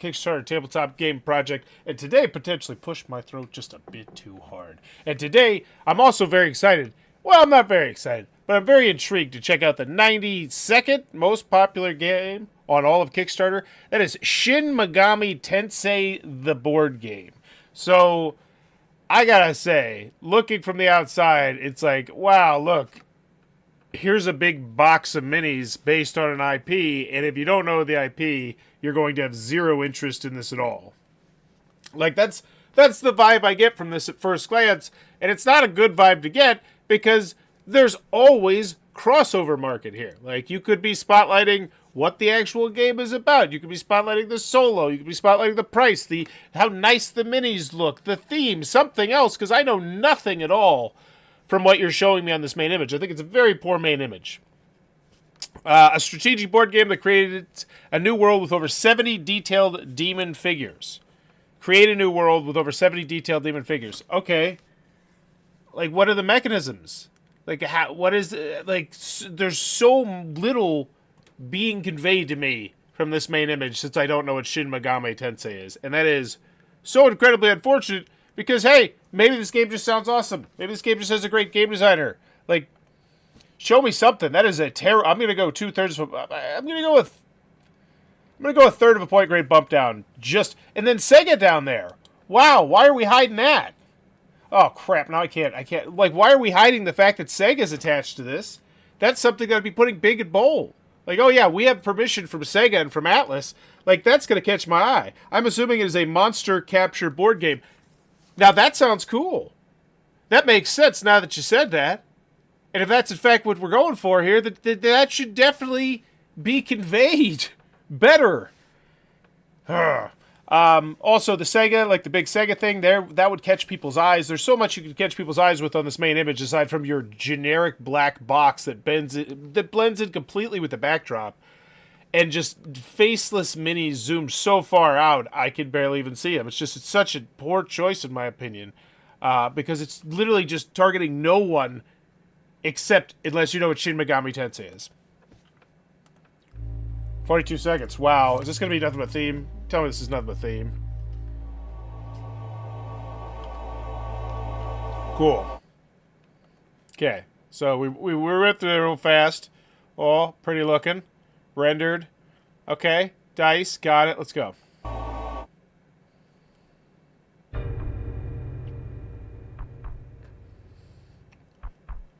Kickstarter tabletop game project, and today potentially pushed my throat just a bit too hard. And today, I'm also very excited. Well, I'm not very excited, but I'm very intrigued to check out the 92nd most popular game on all of Kickstarter. That is Shin Megami Tensei, the board game. So, I gotta say, looking from the outside, it's like, wow, look, here's a big box of minis based on an IP, and if you don't know the IP, you're going to have zero interest in this at all. Like, that's the vibe I get from this at first glance, and it's not a good vibe to get, because there's always crossover market here. Like, you could be spotlighting what the actual game is about. You could be spotlighting the solo. You could be spotlighting the price, how nice the minis look, the theme, something else, because I know nothing at all from what you're showing me on this main image. I think it's a very poor main image. A strategic board game that created a new world with over 70 detailed demon figures. Create a new world with over 70 detailed demon figures. Okay. Like, what are the mechanisms? Like, there's so little being conveyed to me from this main image since I don't know what Shin Megami Tensei is. And that is so incredibly unfortunate because, hey, maybe this game just sounds awesome. Maybe this game just has a great game designer. Like, show me something. That is a terror. I'm gonna go 2/3. I'm gonna go a third of a point grade bump down. And then Sega down there. Wow, why are we hiding that? Oh crap! Now I can't. Like, why are we hiding the fact that Sega's attached to this? That's something that I'd be putting big and bold. Like, oh yeah, we have permission from Sega and from Atlas. Like, that's gonna catch my eye. I'm assuming it is a monster capture board game. Now that sounds cool. That makes sense now that you said that. And if that's in fact what we're going for here, that should definitely be conveyed better. Also, the Sega, like the big Sega thing there, that would catch people's eyes. There's so much you could catch people's eyes with on this main image, aside from your generic black box that blends in completely with the backdrop. And just faceless minis zoom so far out, I can barely even see them. It's such a poor choice, in my opinion, because it's literally just targeting no one, except unless you know what Shin Megami Tensei is. 42 seconds. Wow. Is this going to be nothing but theme? Tell me this is nothing but theme. Cool. Okay. So we went through there real fast. Oh, pretty looking. Rendered. Okay. Dice. Got it. Let's go.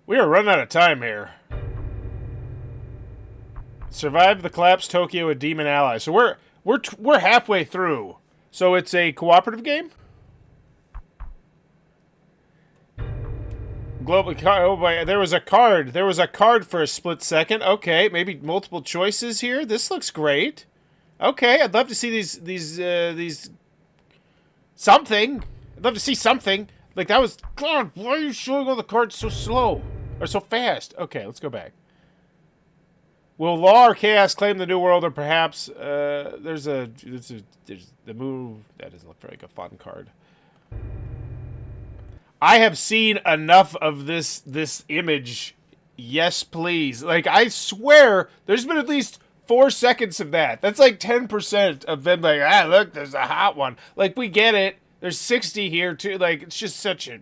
We are running out of time here. Survive the collapsed Tokyo with demon allies. So we're halfway through. So it's a cooperative game. Global. Oh boy, there was a card. There was a card for a split second. Okay, maybe multiple choices here. This looks great. Okay, I'd love to see these something. I'd love to see something. Like that was. God, why are you showing all the cards so slow or so fast? Okay, let's go back. Will law or chaos claim the new world, or perhaps there's the move that doesn't look like a fun card. I have seen enough of this image. Yes, please. Like, I swear, there's been at least 4 seconds of that. That's like 10% of them. Like, look, there's a hot one. Like, we get it. There's 60 here too. Like, it's just such a.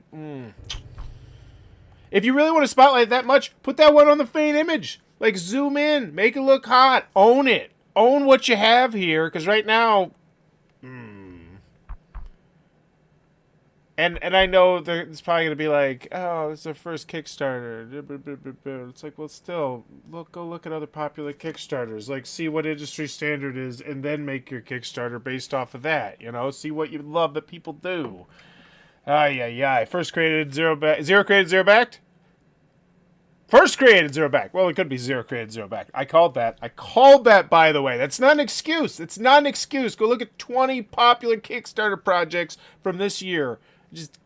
If you really want to spotlight that much, put that one on the main image. Like, zoom in, make it look hot, own it. Own what you have here, because right now... And I know it's probably going to be like, oh, it's our first Kickstarter. It's like, well, still, go look at other popular Kickstarters. Like, see what industry standard is, and then make your Kickstarter based off of that, you know? See what you love that people do. First created, zero backed. Zero created, zero backed? First created, zero back. Well, it could be zero created, zero back. I called that, by the way. That's not an excuse. It's not an excuse. Go look at 20 popular Kickstarter projects from this year. Just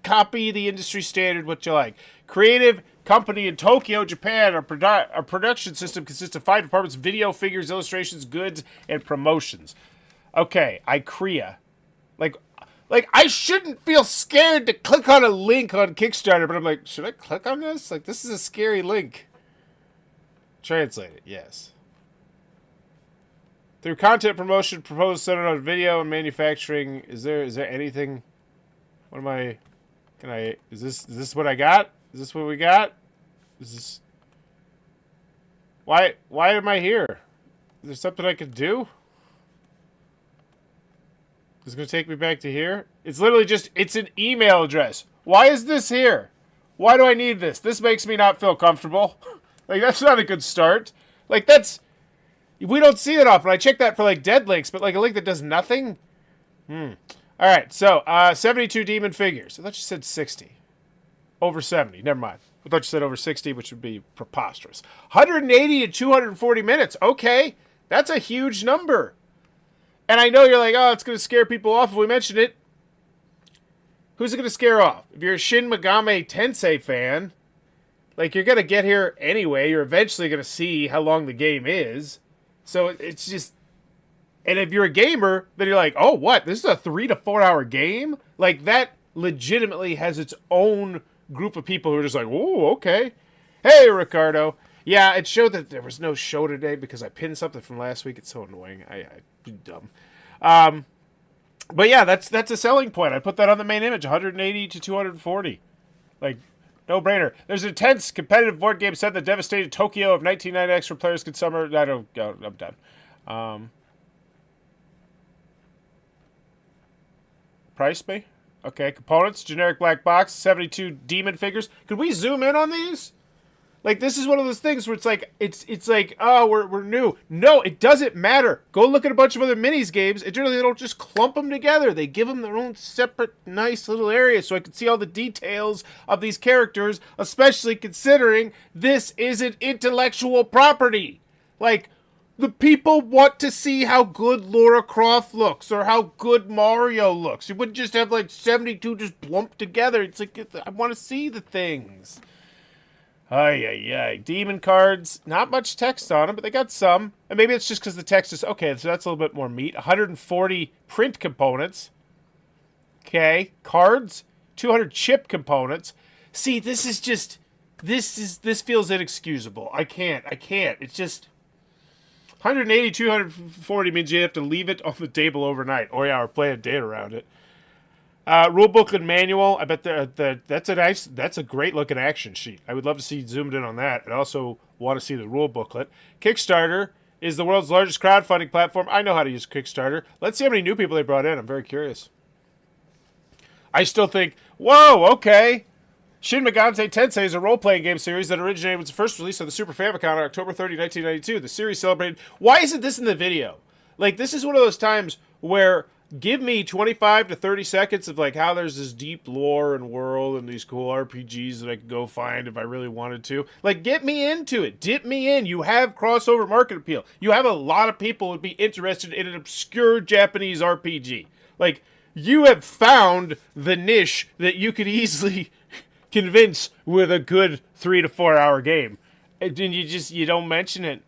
copy the industry standard, what you like. Creative company in Tokyo, Japan. Our production system consists of 5 departments: video, figures, illustrations, goods, and promotions. Okay, IKEA. Like, I shouldn't feel scared to click on a link on Kickstarter, but I'm like, should I click on this? Like, this is a scary link. Translate it, yes. Through content promotion proposed centered on video and manufacturing, is there anything? What am I? Can I? Is this what I got? Is this what we got? Is this? Why am I here? Is there something I can do? It's gonna take me back to here. It's literally just it's an email address. Why is this here? Why do I need this? This makes me not feel comfortable. Like that's not a good start. Like that's. We don't see it often. I check that for like dead links, but like a link that does nothing. All right, so 72 demon figures. I thought you said 60. Over 70. Never mind. I thought you said over 60, which would be preposterous. 180 to 240 minutes. Okay, that's a huge number. And I know you're like, oh, it's going to scare people off if we mention it. Who's it going to scare off? If you're a Shin Megami Tensei fan, like you're going to get here anyway. You're eventually going to see how long the game is. So it's just, and if you're a gamer, then you're like, oh, what? This is a 3 to 4 hour game? Like that legitimately has its own group of people who are just like, oh, okay. Hey, Ricardo. Yeah, it showed that there was no show today because I pinned something from last week. It's so annoying. I'm dumb. But yeah, that's a selling point. I put that on the main image, 180 to 240. Like, no brainer. There's an intense competitive board game set that devastated Tokyo of 1990X where players could summer. I don't go. I'm done. Price me? Okay. Components. Generic black box. 72 demon figures. Could we zoom in on these? Like, this is one of those things where it's like, it's like, oh, we're new. No, it doesn't matter. Go look at a bunch of other minis games. It generally, they don't just clump them together. They give them their own separate, nice little area so I can see all the details of these characters, especially considering this isn't intellectual property. Like, the people want to see how good Lara Croft looks or how good Mario looks. You wouldn't just have, like, 72 just lumped together. It's like, I want to see the things. Ay. Demon cards. Not much text on them, but they got some. And maybe it's just because the text is... Okay, so that's a little bit more meat. 140 print components. Okay. Cards. 200 chip components. See, this is just... This feels inexcusable. I can't. It's just... 180, 240 means you have to leave it on the table overnight. Or play a date around it. Rulebook and manual. I bet that's a great looking action sheet. I would love to see zoomed in on that. I also want to see the rule booklet. Kickstarter is the world's largest crowdfunding platform. I know how to use Kickstarter. Let's see how many new people they brought in. I'm very curious. I still think, whoa, okay. Shin Megami Tensei is a role-playing game series that originated with the first release on the Super Famicom on October 30, 1992. The series celebrated... Why isn't this in the video? Like, this is one of those times where... Give me 25 to 30 seconds of like how there's this deep lore and world and these cool RPGs that I could go find if I really wanted to. Like, get me into it. Dip me in. You have crossover market appeal. You have a lot of people who would be interested in an obscure Japanese RPG. Like, you have found the niche that you could easily convince with a good 3 to 4 hour game. And then you don't mention it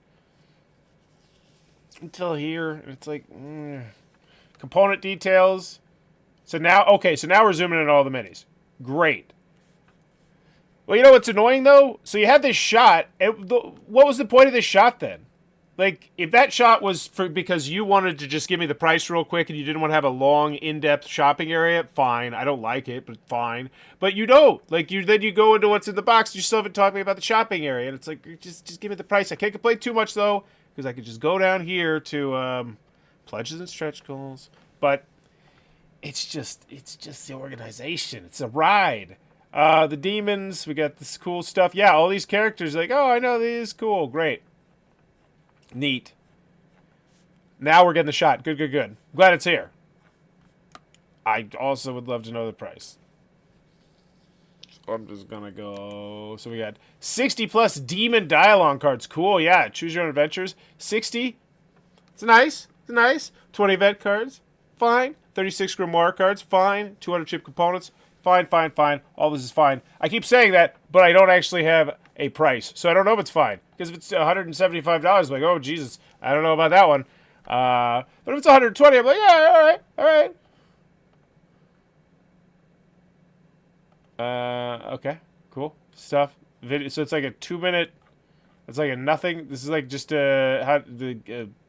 until here. And it's like... Component details. So now we're zooming in on all the minis. Great. Well, you know what's annoying, though? So you had this shot. What was the point of this shot, then? Like, if that shot was because you wanted to just give me the price real quick and you didn't want to have a long, in-depth shopping area, fine. I don't like it, but fine. But you don't. Like, then you go into what's in the box and you still haven't talked to me about the shopping area. And it's like, just give me the price. I can't complain too much, though, because I could just go down here to... pledges and stretch goals, but it's just the organization. It's a ride. The demons, we got this cool stuff. Yeah, all these characters, like, oh, I know these, cool, great, neat. Now we're getting the shot. Good. Glad it's here. I also would love to know the price. So I'm just gonna go. So we got 60 plus demon dialogue cards. Cool, yeah. Choose your own adventures. 60. It's nice. 20 event cards, fine. 36 grimoire cards, fine. 200 chip components, fine. All this is fine. I keep saying that, but I don't actually have a price, so I don't know if it's fine. Because if it's $175, I'm like, oh Jesus, I don't know about that one. But if it's 120, I'm like, yeah, all right. Okay, cool stuff. Video. So it's like a 2-minute. It's like a nothing. This is like just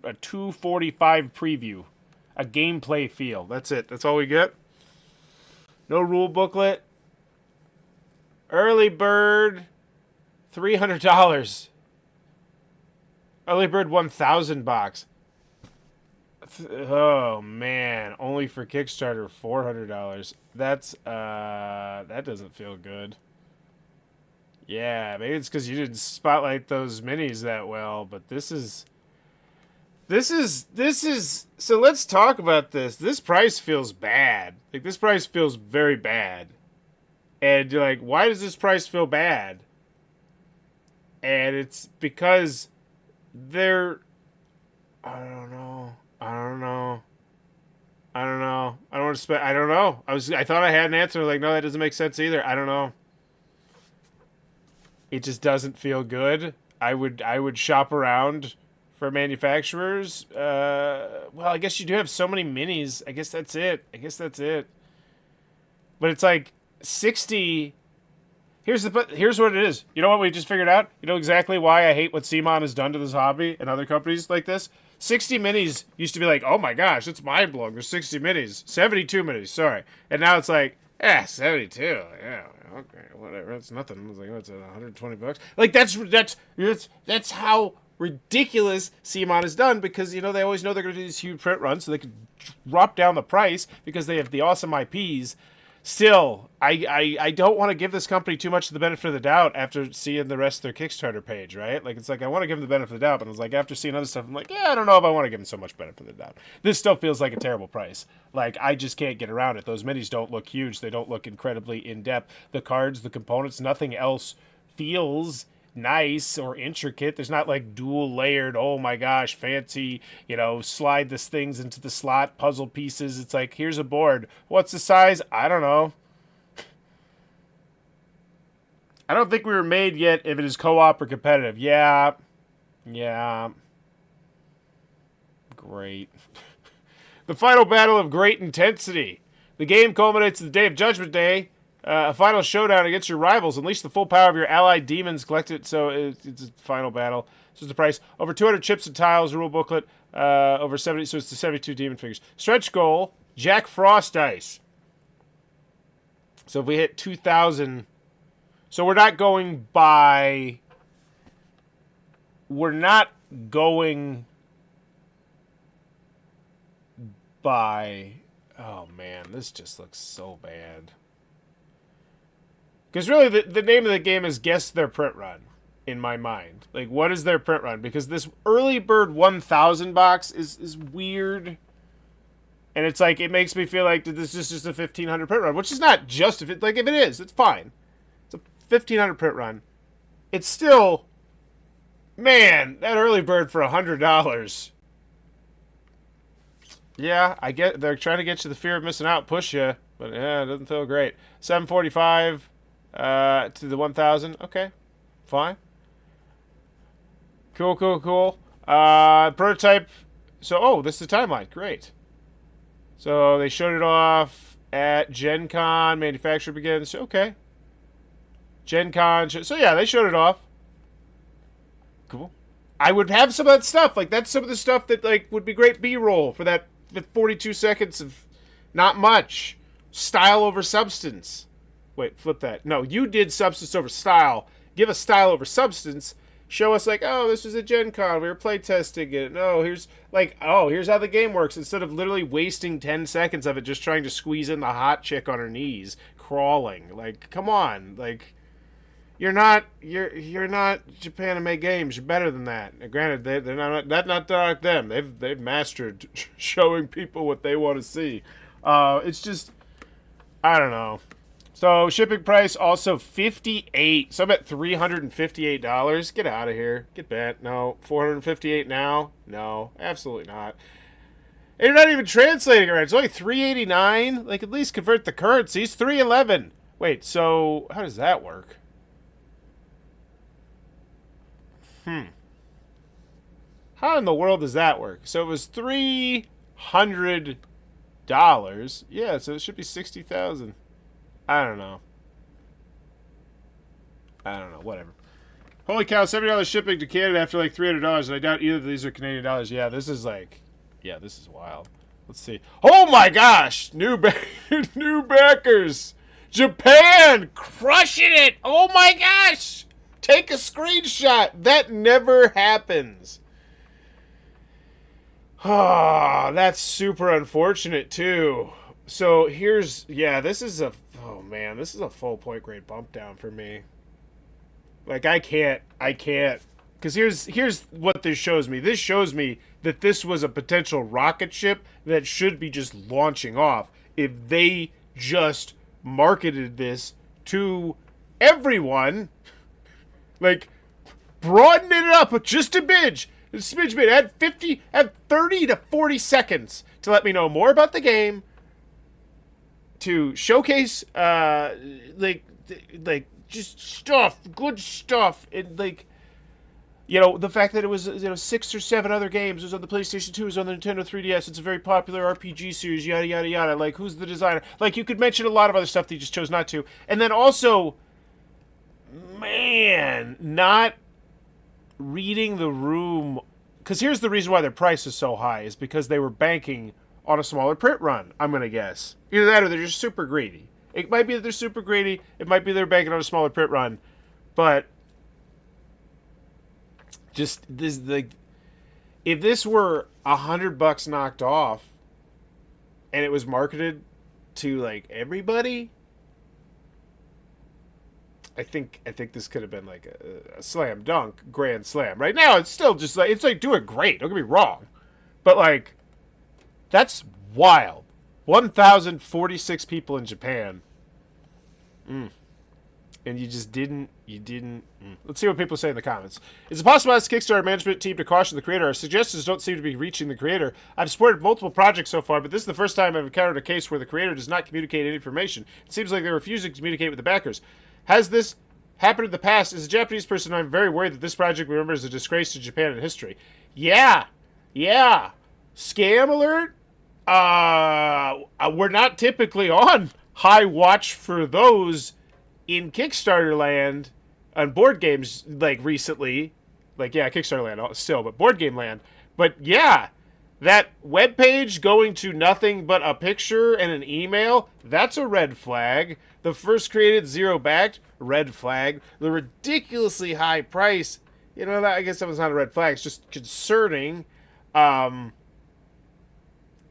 a 245 preview, a gameplay feel. That's it. That's all we get. No rule booklet. Early bird, $300. Early bird 1,000 box. Oh man, only for Kickstarter $400. That's that doesn't feel good. Yeah, maybe it's because you didn't spotlight those minis that well, but this is. So let's talk about this. This price feels bad. Like, this price feels very bad. And you're like, why does this price feel bad? And it's because they're... I don't know. I don't want to spend... I don't know. I thought I had an answer. Like, no, that doesn't make sense either. I don't know. It just doesn't feel good. I would shop around for manufacturers. Well, I guess you do have so many minis. I guess that's it. But it's like 60. Here's what it is. You know what we just figured out? You know exactly why I hate what CMON has done to this hobby and other companies like this? 60 minis used to be like, oh my gosh, it's mind-blowing. There's 60 minis. 72 minis, sorry. And now it's like, 72. Yeah, okay, whatever. That's nothing. It's like, what's it, $120? Like, that's how ridiculous CMON is done, because, you know, they always know they're going to do these huge print runs, so they can drop down the price because they have the awesome IPs. Still, I don't want to give this company too much of the benefit of the doubt after seeing the rest of their Kickstarter page, right? Like, it's like, I want to give them the benefit of the doubt, but it's like, after seeing other stuff, I'm like, yeah, I don't know if I want to give them so much benefit of the doubt. This still feels like a terrible price. Like, I just can't get around it. Those minis don't look huge. They don't look incredibly in-depth. The cards, the components, nothing else feels nice or intricate. There's not like dual layered, oh my gosh, fancy, you know, slide this things into the slot puzzle pieces. It's like, here's a board. What's the size? I don't know. I don't think we were made yet if it is co-op or competitive. Yeah. Great. The final battle of great intensity. The game culminates the day of Judgment Day. A final showdown against your rivals. Unleash the full power of your allied demons. Collect it, so it's a final battle. This is the price. Over 200 chips and tiles. Rule booklet. Over 70. So it's the 72 demon figures. Stretch goal. Jack Frost dice. So if we hit 2,000, so we're not going by. We're not going by. Oh man, this just looks so bad. Because really, the name of the game is guess their print run, in my mind. Like, what is their print run? Because this early bird 1,000 box is weird. And it's like, it makes me feel like, this is just a 1,500 print run. Which is not just, if it is, it's fine. It's a 1,500 print run. It's still, man, that early bird for $100. Yeah, I get, they're trying to get you the fear of missing out, push you. But yeah, it doesn't feel great. $745. To the 1,000. Okay. Fine. Cool. Prototype. So, oh, this is the timeline. Great. So, they showed it off at Gen Con. Manufacture begins. Okay. Gen Con. So, yeah, they showed it off. Cool. I would have some of that stuff. Like, that's some of the stuff that, like, would be great B-roll for that 42 seconds of not much. Style over substance. Wait, flip that. No, you did substance over style. Give us style over substance. Show us like, oh, this was a Gen Con. We were playtesting it. No, here's like, oh, here's how the game works. Instead of literally wasting 10 seconds of it just trying to squeeze in the hot chick on her knees, crawling. Like, come on. Like, you're not Japan and make games. You're better than that. Granted, they're not like them. They've mastered showing people what they want to see. It's just, I don't know. So, shipping price also $58. So I'm at $358. Get out of here. Get bent. No. $458 now? No. Absolutely not. And you're not even translating it right. It's only $389. Like, at least convert the currencies. $311. Wait, so how does that work? How in the world does that work? So it was $300. Yeah, so it should be $60,000. I don't know. Whatever. Holy cow, $70 shipping to Canada after like $300, and I doubt either of these are Canadian dollars. Yeah, this is like, yeah, this is wild. Let's see. Oh my gosh! New backers! Japan! Crushing it! Oh my gosh! Take a screenshot! That never happens. Ah, that's super unfortunate too. So here's, yeah, this is a, oh man, this is a full point grade bump down for me. Like I can't, because here's what this shows me. This shows me that this was a potential rocket ship that should be just launching off if they just marketed this to everyone, like broaden it up just a smidge bit. Add 30 to 40 seconds to let me know more about the game, to showcase like just stuff, good stuff, and like, you know, the fact that it was, you know, 6 or 7 other games. It was on the PlayStation 2, it was on the Nintendo 3DS. It's a very popular RPG series, yada yada yada. Like, who's the designer? Like, you could mention a lot of other stuff that you just chose not to. And then also, man, not reading the room, because here's the reason why their price is so high, is because they were banking on a smaller print run, I'm gonna guess. Either that or they're just super greedy. It might be that they're super greedy, it might be they're banking on a smaller print run, but just this, like, if this were $100 knocked off and it was marketed to like everybody, I think this could have been like a slam dunk, grand slam. Right now, it's still just like, it's like doing great. Don't get me wrong, but like, that's wild. 1,046 people in Japan. And you just didn't. Let's see what people say in the comments. Is it possible as Kickstarter management team to caution the creator? Our suggestions don't seem to be reaching the creator. I've supported multiple projects so far, but this is the first time I've encountered a case where the creator does not communicate any information. It seems like they're refusing to communicate with the backers. Has this happened in the past? As a Japanese person, I'm very worried that this project will remember as a disgrace to Japan and history. Yeah. Scam alert? We're not typically on high watch for those in Kickstarter land on board games, like recently. Like, yeah, Kickstarter land still, but board game land. But yeah, that webpage going to nothing but a picture and an email, that's a red flag. The first created, zero backed, red flag. The ridiculously high price, you know, I guess that was not a red flag, it's just concerning.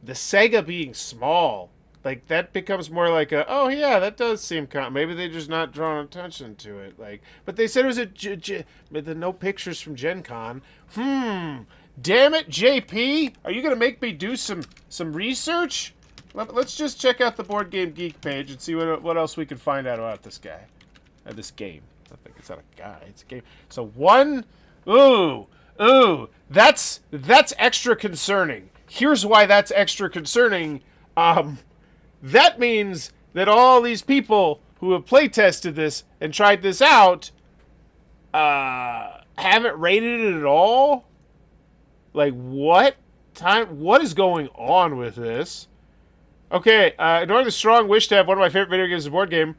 The Sega being small, like, that becomes more like a, oh yeah, that does seem maybe they're just not drawing attention to it. Like, but they said it was the no pictures from Gen Con. Damn it, JP, are you gonna make me do some research? Let's just check out the Board Game Geek page and see what else we can find out about this guy, this game. I think it's not a guy, it's a game. So that's extra concerning. Here's why that's extra concerning. That means that all these people who have playtested this and tried this out haven't rated it at all. Like, what is going on with this? Okay, ignoring the strong wish to have one of my favorite video games as a board game,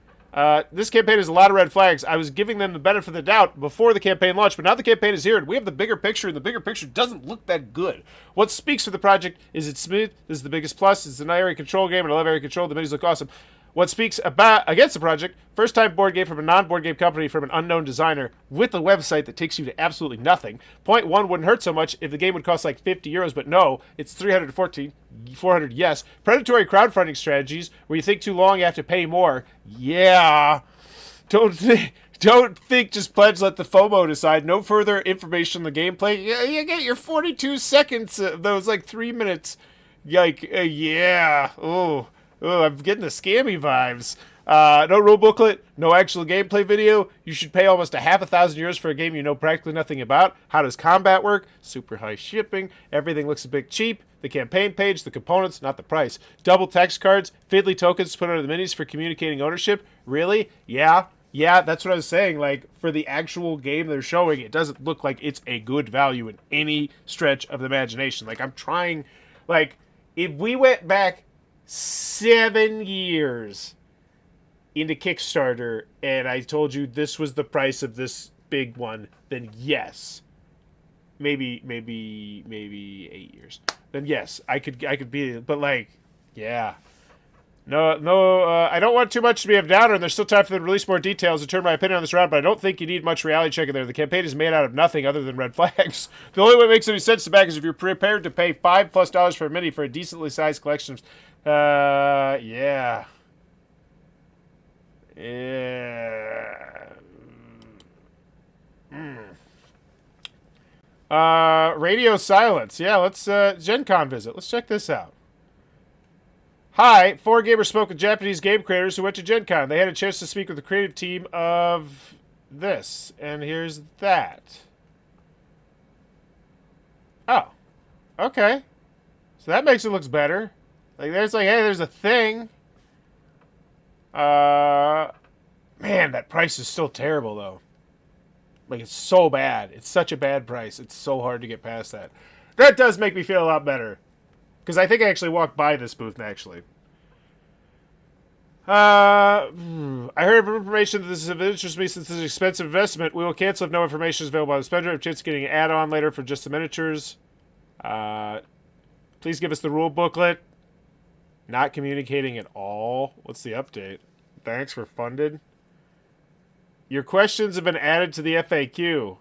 this campaign has a lot of red flags. I was giving them the benefit of the doubt before the campaign launched, but now the campaign is here, and we have the bigger picture, and the bigger picture doesn't look that good. What speaks for the project is it's smooth. This is the biggest plus. It's an area control game, and I love area control. The minis look awesome. What speaks against the project? First-time board game from a non-board game company from an unknown designer with a website that takes you to absolutely nothing. Point one wouldn't hurt so much if the game would cost like €50, but no, it's 314, 400. Yes. Predatory crowdfunding strategies where you think too long, you have to pay more. Yeah. Don't think, just pledge, let the FOMO decide. No further information on the gameplay. Yeah, you get your 42 seconds. Those like 3 minutes. Like, yeah. Oh, I'm getting the scammy vibes. No rule booklet, no actual gameplay video. You should pay almost €5,000 for a game you know practically nothing about. How does combat work? Super high shipping. Everything looks a bit cheap. The campaign page, the components, not the price. Double text cards, fiddly tokens to put under the minis for communicating ownership. Really? Yeah, that's what I was saying. Like, for the actual game they're showing, it doesn't look like it's a good value in any stretch of the imagination. Like, I'm trying, like, if we went back 7 years into Kickstarter and I told you this was the price of this big one, then yes. Maybe 8 years. Then yes, I could be, but like, yeah. No, I don't want too much to be a downer, and there's still time for them to release more details and turn my opinion on this round, but I don't think you need much reality check in there. The campaign is made out of nothing other than red flags. The only way it makes any sense to back is if you're prepared to pay $5+ for a mini for a decently sized collection. Yeah. Yeah. Radio silence. Yeah, let's Gen Con visit. Let's check this out. Hi, 4Gamers spoke with Japanese game creators who went to Gen Con. They had a chance to speak with the creative team of this. And here's that. Oh. Okay. So that makes it look better. Like, hey, there's a thing. Man, that price is still terrible, though. Like, it's so bad. It's such a bad price. It's so hard to get past that. That does make me feel a lot better. Because I think I actually walked by this booth, actually. I heard of information that this is of interest to me since this is an expensive investment. We will cancel if no information is available by the spender. If chance of getting an add-on later for just the miniatures. Please give us the rule booklet. Not communicating at all. What's the update? Thanks for funded. Your questions have been added to the FAQ.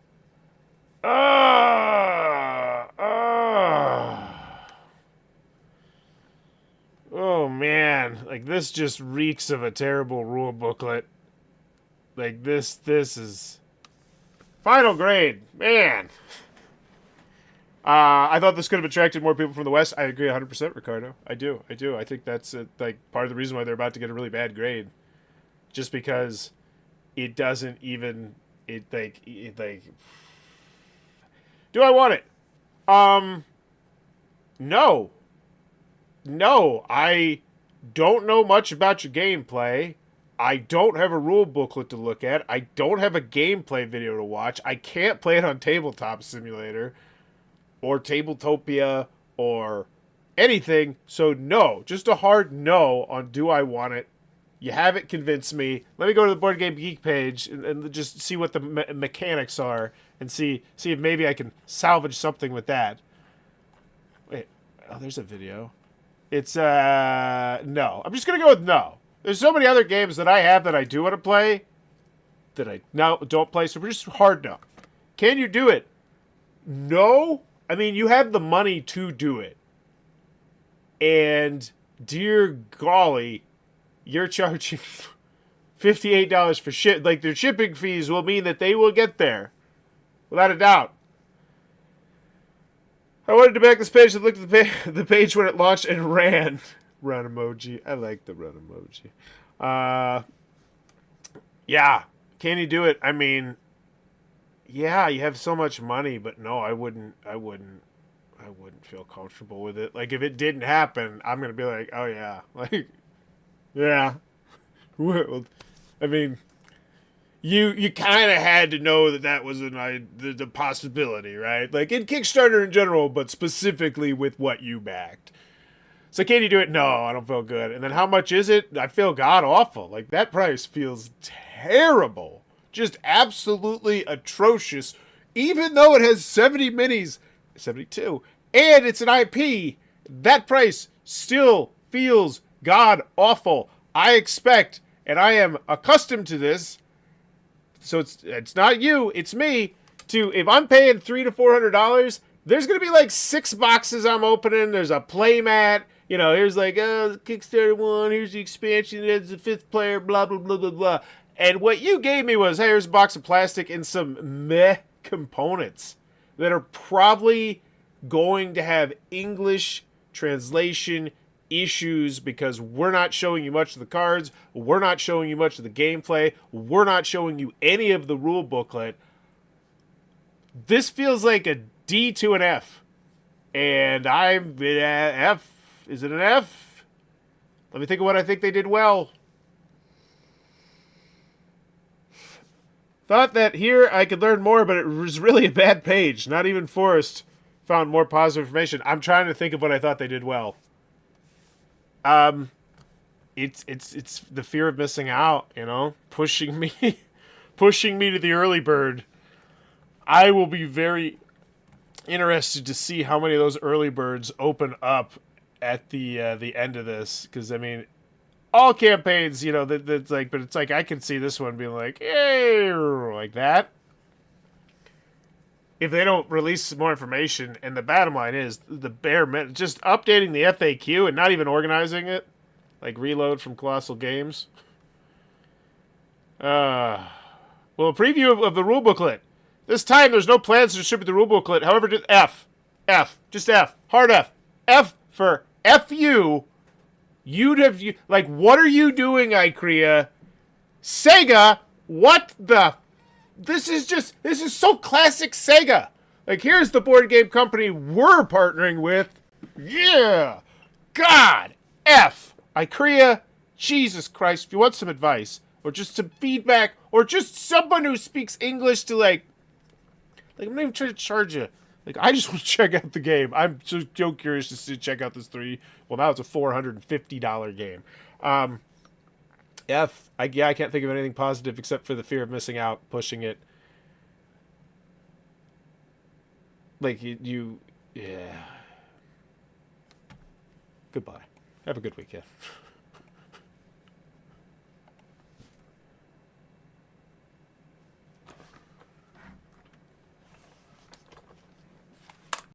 Oh, man. Like, this just reeks of a terrible rule booklet. Like, this is... Final grade. Man. I thought this could have attracted more people from the West. I agree 100%, Ricardo. I do. I think that's, like, part of the reason why they're about to get a really bad grade. Just because it doesn't even... It, like... Do I want it? No. No, I don't know much about your gameplay. I don't have a rule booklet to look at. I don't have a gameplay video to watch. I can't play it on Tabletop Simulator or Tabletopia or anything. So no, just a hard no on do I want it. You haven't convinced me. Let me go to the Board Game Geek page and just see what the mechanics are and see if maybe I can salvage something with that. Wait, oh, there's a video. It's, no. I'm just going to go with no. There's so many other games that I have that I do want to play that I now don't play, so we're just hard no. Can you do it? No. I mean, you have the money to do it. And, dear golly, you're charging $58 for shit. Like, their shipping fees will mean that they will get there. Without a doubt. I wanted to back this page and looked at the page when it launched and ran. Run emoji. I like the run emoji. Yeah. Can you do it? I mean, yeah, you have so much money, but no, I wouldn't feel comfortable with it. Like, if it didn't happen, I'm going to be like, oh yeah. Like, yeah. Well, I mean, you kind of had to know that was the possibility, right? Like, in Kickstarter in general, but specifically with what you backed. So can you do it? No, I don't feel good. And then how much is it? I feel god-awful. Like, that price feels terrible. Just absolutely atrocious. Even though it has 70 minis, 72, and it's an IP, that price still feels god-awful. I expect, and I am accustomed to this, so it's not you, it's me, if I'm paying $300 to $400, there's going to be like 6 boxes I'm opening. There's a playmat. You know, here's like, the Kickstarter one, here's the expansion, there's the 5th player, blah, blah, blah, blah, blah. And what you gave me was, hey, here's a box of plastic and some meh components that are probably going to have English translation issues because we're not showing you much of the cards, we're not showing you much of the gameplay, we're not showing you any of the rule booklet. This feels like a D to an F. And I'm F. Is it an F? Let me think of what I think they did well. Thought that here I could learn more, but it was really a bad page. Not even Forrest found more positive information. I'm trying to think of what I thought they did well. It's the fear of missing out, you know, pushing me to the early bird I will be very interested to see how many of those early birds open up at the end of this, because I mean, all campaigns, you know, that's like, but it's like I can see this one being like, hey, like that. If they don't release more information, and the bottom line is the bare minimum, just updating the FAQ and not even organizing it, like Reload from Colossal Games. Well, a preview of the rule booklet. This time, there's no plans to distribute the rule booklet. However, just just F, hard F for FU. Like, what are you doing, IKEA? Sega, what the? This is so classic Sega. Like, here's the board game company we're partnering with. Yeah, God, F, IKEA. Jesus Christ, if you want some advice, or just some feedback, or just someone who speaks English to, like I'm not even trying to charge you. Like, I just want to check out the game. I'm so curious to check out this well, now it's a $450 game. I can't think of anything positive except for the fear of missing out, pushing it. Like, yeah. Goodbye. Have a good weekend.